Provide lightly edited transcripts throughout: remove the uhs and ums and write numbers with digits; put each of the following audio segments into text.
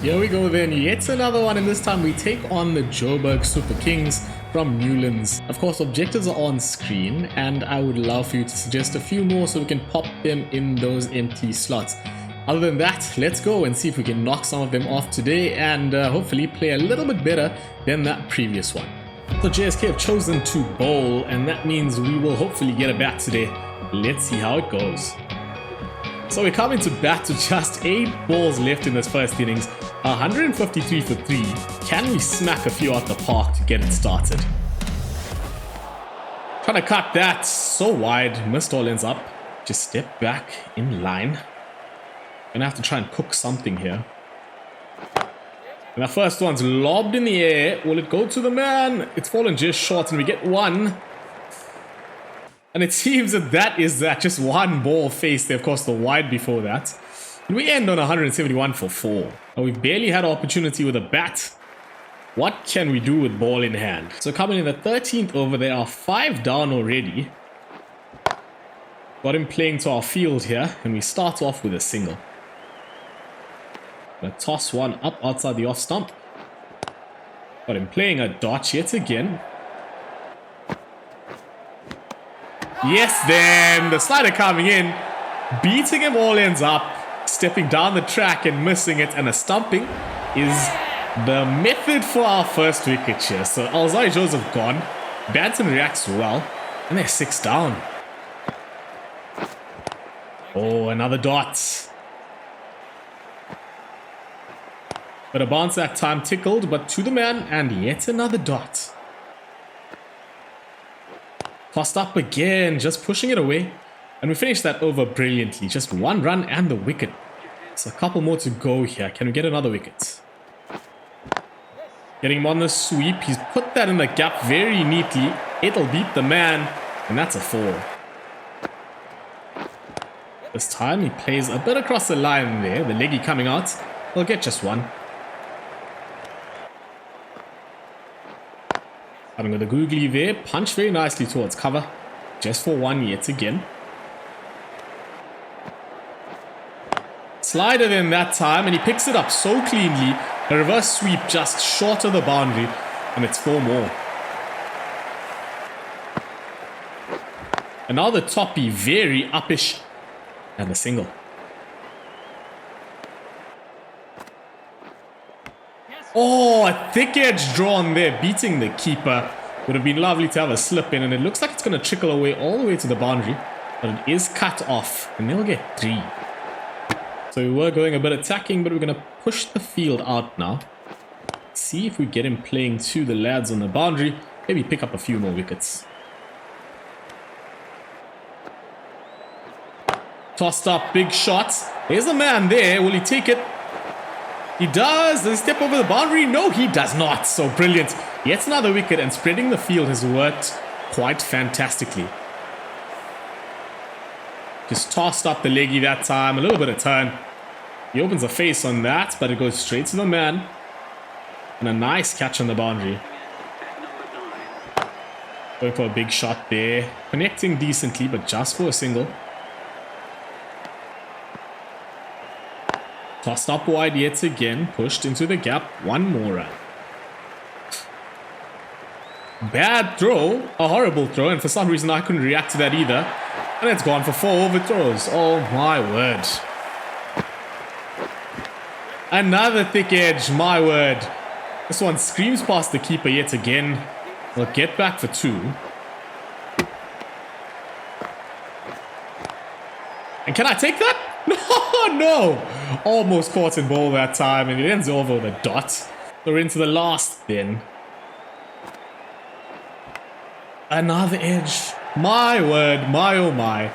Here we go then, yet another one, and this time we take on the Joburg Super Kings from Newlands. Of course, objectives are on screen, and I would love for you to suggest a few more so we can pop them in those empty slots. Other than that, let's go and see if we can knock some of them off today and hopefully play a little bit better than that previous one. So JSK have chosen to bowl, and that means we will hopefully get a bat today. Let's see how it goes. So we're coming to bat with just 8 balls left in this first innings. 153 for 3. Can we smack a few out the park to get it started? Trying to cut that so wide. Missed all ends up. Just step back in line. Gonna have to try and cook something here. And the first one's lobbed in the air. Will it go to the man? It's fallen just short and we get one. And it seems that is that. Just one ball faced there. Of course, the wide before that. And we end on 171 for 4. Now, we've barely had an opportunity with a bat. What can we do with ball in hand? So coming in the 13th over, there are 5 down already. Got him playing to our field here. And we start off with a single. Gonna toss one up outside the off stump. Got him playing a dot yet again. Yes, then the slider coming in, beating him all ends up, stepping down the track and missing it, and a stumping is the method for our first wicket here. So Alzai Joseph gone, Banton reacts well, and they're 6 down. Oh, another dot. But a bounce that time tickled, but to the man, and yet another dot. Tossed up again, just pushing it away. And we finish that over brilliantly. Just 1 run and the wicket. So a couple more to go here. Can we get another wicket? Getting him on the sweep. He's put that in the gap very neatly. It'll beat the man. And that's a 4. This time he plays a bit across the line there. The leggy coming out. He'll get just 1. Coming with a googly there, punch very nicely towards cover, just for 1 yet again. Slider then that time, and he picks it up so cleanly. A reverse sweep just short of the boundary, and it's 4 more. And now the toppy, very uppish, and a single. Oh, a thick edge drawn there, beating the keeper. Would have been lovely to have a slip in, and it looks like it's going to trickle away all the way to the boundary. But it is cut off, and they'll get 3. So we were going a bit attacking, but we're going to push the field out now. See if we get him playing to the lads on the boundary. Maybe pick up a few more wickets. Tossed up, big shots. There's a man there. Will he take it? He does. Does he step over the boundary? No, he does not. So brilliant. Yet another wicket, and spreading the field has worked quite fantastically. Just tossed up the leggy that time. A little bit of turn. He opens a face on that, but it goes straight to the man. And a nice catch on the boundary. Going for a big shot there. Connecting decently, but just for a single. Tossed up wide yet again, pushed into the gap, 1 more run. Bad throw, a horrible throw, and for some reason I couldn't react to that either. And it's gone for 4 overthrows. Oh my word. Another thick edge, my word. This one screams past the keeper yet again. We'll get back for 2. And can I take that? No, no! Almost caught in ball that time, and it ends over with a dot. We're into the last then. Another edge. My word, my oh my.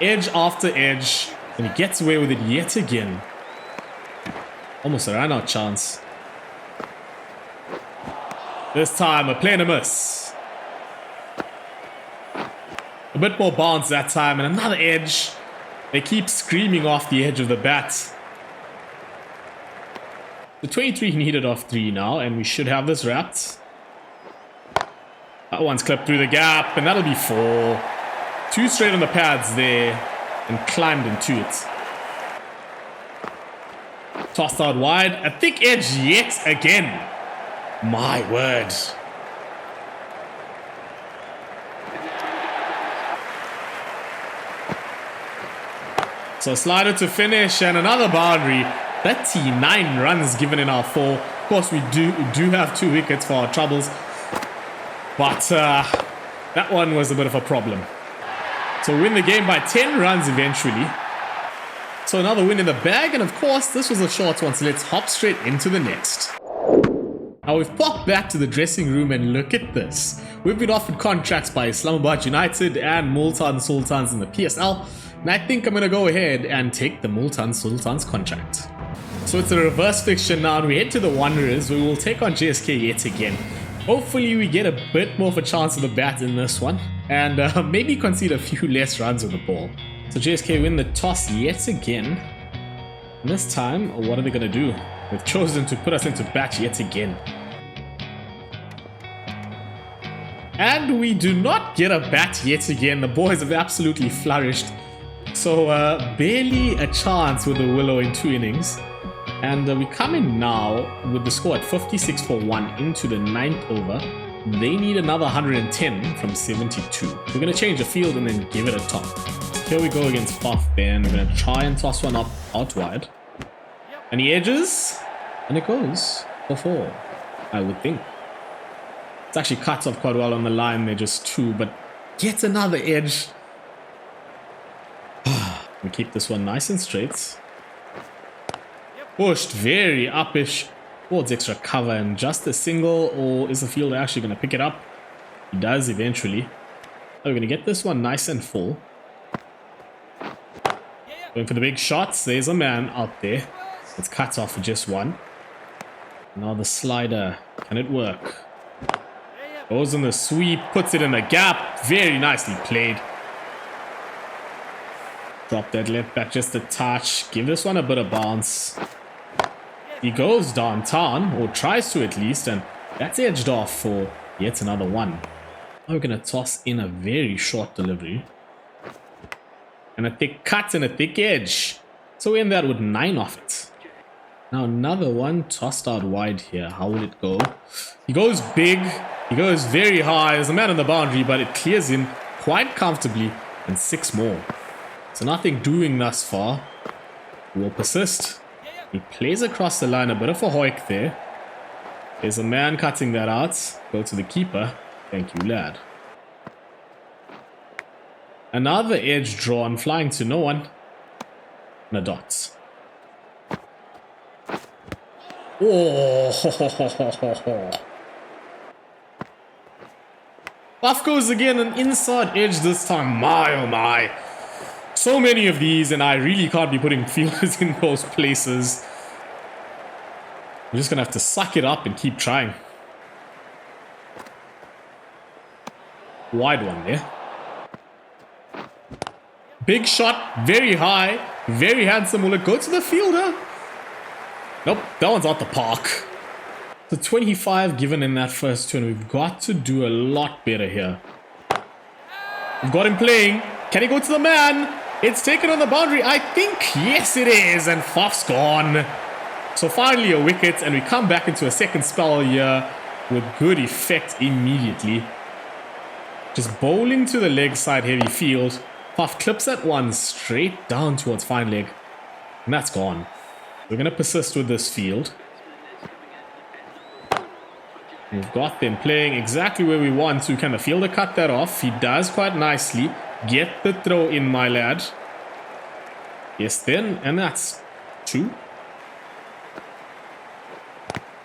Edge after edge, and he gets away with it yet again. Almost a run-out chance. This time, a play and a miss. A bit more bounce that time, and another edge. They keep screaming off the edge of the bat. The 23 needed off 3 now, and we should have this wrapped. That one's clipped through the gap, and that'll be 4. 2 straight on the pads there, and climbed into it. Tossed out wide. A thick edge yet again. My word. So slider to finish and another boundary. 39 runs given in our 4. Of course, we do have 2 wickets for our troubles. But that one was a bit of a problem. So we win the game by 10 runs eventually. So another win in the bag, and of course this was a short one, so let's hop straight into the next. Now we've popped back to the dressing room and look at this. We've been offered contracts by Islamabad United and Multan Sultans in the PSL, and I think I'm going to go ahead and take the Multan Sultans contract. So it's a reverse fixture now, and we head to the Wanderers. We will take on JSK yet again. Hopefully we get a bit more of a chance of the bat in this one, and maybe concede a few less runs with the ball. So JSK win the toss yet again. And this time, what are they going to do? They've chosen to put us into bat yet again. And we do not get a bat yet again. The boys have absolutely flourished. So barely a chance with the Willow in 2 innings. And we come in now with the score at 56 for 1 into the 9th over. They need another 110 from 72. We're going to change the field and then give it a top. Here we go against Puff then. We're going to try and toss one up out wide. And he edges. And it goes for 4, I would think. It's actually cuts off quite well on the line. They're just 2, but gets another edge. We keep this one nice and straight. Pushed very uppish towards extra cover, and just a single, or is the fielder actually going to pick it up? He does eventually. Oh, we're going to get this one nice and full. Going for the big shots. There's a man out there. It's cut off for just 1. Now the slider. Can it work? Goes on the sweep, puts it in the gap. Very nicely played. Drop that left back just a touch. Give this one a bit of bounce. He goes downtown, or tries to at least, and that's edged off for yet another 1. Now we're going to toss in a very short delivery. And a thick cut and a thick edge. So we end that with 9 off it. Now another one tossed out wide here. How will it go? He goes big. He goes very high. There's a man on the boundary, but it clears him quite comfortably. And 6 more. So nothing doing thus far. We'll persist. He plays across the line. A bit of a hoik there. There's a man cutting that out. Go to the keeper. Thank you, lad. Another edge drawn, flying to no one. And a dot. Oh! Buff goes again, an inside edge this time. My oh my. So many of these, and I really can't be putting fielders in those places. I'm just going to have to suck it up and keep trying. Wide one there. Big shot, very high, very handsome. Will it go to the fielder? Nope, that one's out the park. So 25 given in that first turn. We've got to do a lot better here. We've got him playing. Can he go to the man? It's taken on the boundary. I think, yes it is. And Faf's gone. So finally a wicket, and we come back into a second spell here with good effect immediately. Just bowling to the leg side heavy field. Puff clips that one straight down towards fine leg. And that's gone. We're going to persist with this field. We've got them playing exactly where we want to. Can the fielder cut that off? He does quite nicely. Get the throw in, my lad. Yes then, and that's 2.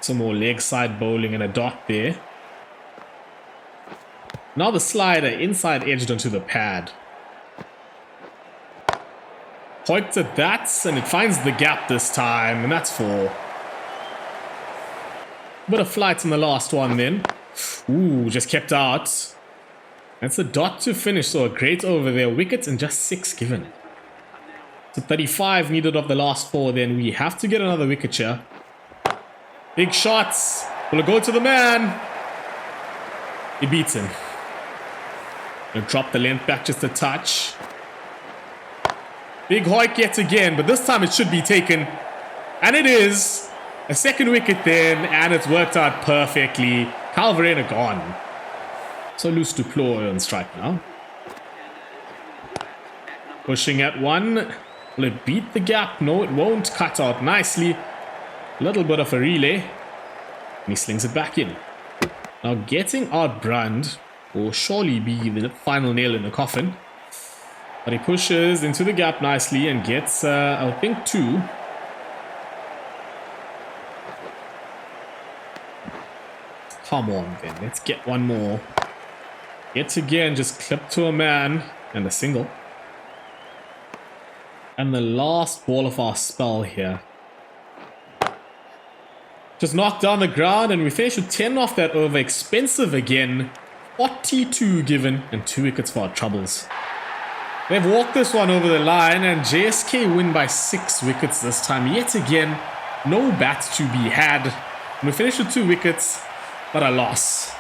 Some more leg side bowling and a dot there. Now the slider inside edged onto the pad. Hoiked at that, and it finds the gap this time, and that's 4. Bit of flight in the last one then. Ooh, just kept out. That's a dot to finish, so a great over there. Wickets and just 6 given. So 35 needed of the last 4, then we have to get another wicket here. Big shots. Will it go to the man? He beats him. Gonna drop the length back just a touch. Big hoik yet again, but this time it should be taken. And it is a second wicket then, and it's worked out perfectly. Calvarena gone. So loose to Ploy on strike now. Pushing at one. Will it beat the gap? No, it won't. Cut out nicely. A little bit of a relay. And he slings it back in. Now getting out Brand will surely be the final nail in the coffin. But he pushes into the gap nicely and gets, I think, 2. Come on then, let's get one more. Yet again, just clip to a man and a single. And the last ball of our spell here. Just knocked down the ground and we finish with 10 off that over. Expensive again. 42 given and 2 wickets for our troubles. They've walked this one over the line and JSK win by 6 wickets this time. Yet again, no bat to be had. And we finish with 2 wickets, but a loss.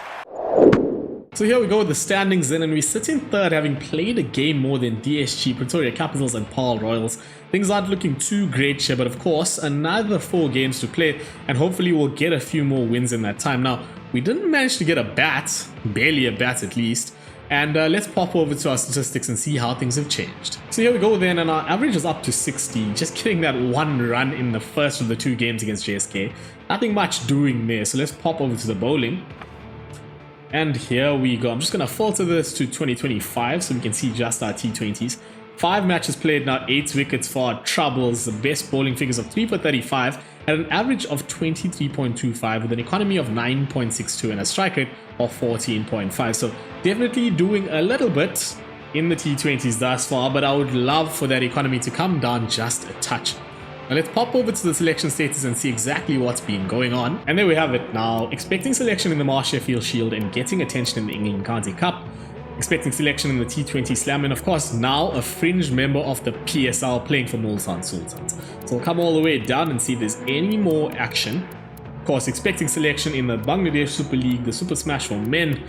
So here we go with the standings then, and we sit in third, having played a game more than DSG, Pretoria Capitals and Paarl Royals. Things aren't looking too great here, but of course, another 4 games to play, and hopefully we'll get a few more wins in that time. Now, we didn't manage to get a bat, barely a bat at least, and let's pop over to our statistics and see how things have changed. So here we go then, and our average is up to 60, just getting that 1 run in the first of the 2 games against JSK. Nothing much doing there, so let's pop over to the bowling. And here we go. I'm just going to filter this to 2025 so we can see just our T20s. 5 matches played now, 8 wickets for our troubles. The best bowling figures of 3 for 35 at an average of 23.25 with an economy of 9.62 and a strike rate of 14.5. So definitely doing a little bit in the T20s thus far, but I would love for that economy to come down just a touch. Now let's pop over to the selection status and see exactly what's been going on. And there we have it now. Expecting selection in the Marsh Sheffield Shield and getting attention in the England County Cup. Expecting selection in the T20 Slam, and of course now a fringe member of the PSL playing for Multan Sultans. So we'll come all the way down and see if there's any more action. Of course, expecting selection in the Bangladesh Super League, the Super Smash for Men,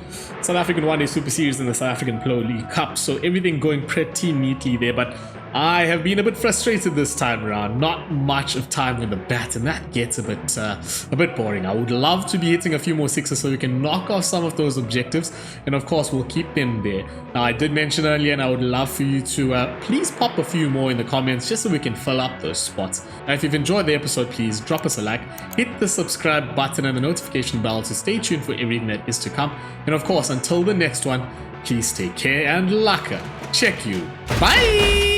South African One Day Super Series, and the South African Pro League Cup. So everything going pretty neatly there, but I have been a bit frustrated this time around. Not much of time with the bat, and that gets a bit boring. I would love to be hitting a few more sixes so we can knock off some of those objectives, and of course we'll keep them there. Now I did mention earlier, and I would love for you to please pop a few more in the comments just so we can fill up those spots. Now if you've enjoyed the episode, please drop us a like, hit the subscribe button and the notification bell to stay tuned for everything that is to come. And of course, until the next one, please take care and laka. Check you. Bye!